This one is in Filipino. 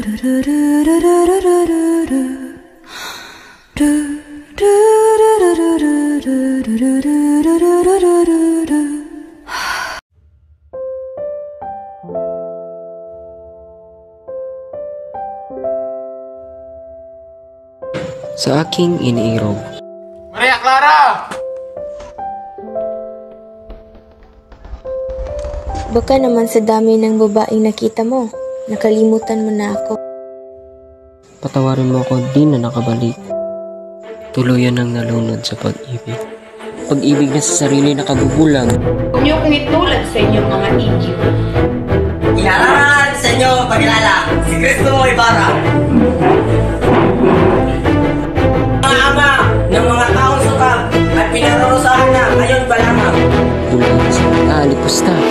Sa aking iniirog. Maria Clara! Baka naman sa dami ng babaeng nakita mo, nakalimutan mo na ako. Patawarin mo ako, di na nakabalik. Tuluyan ang nalunod sa pag-ibig. Pag-ibig na sa sarili na kagugulang. Huwag niyo kong itulad sa inyong mga inyo. Iharangan sa inyo ang pagkilala, si Cristo Ibarra. Mga ama ng mga taong sukab at pinarurusahan na ngayon pa lamang. Kulang sa alipusta.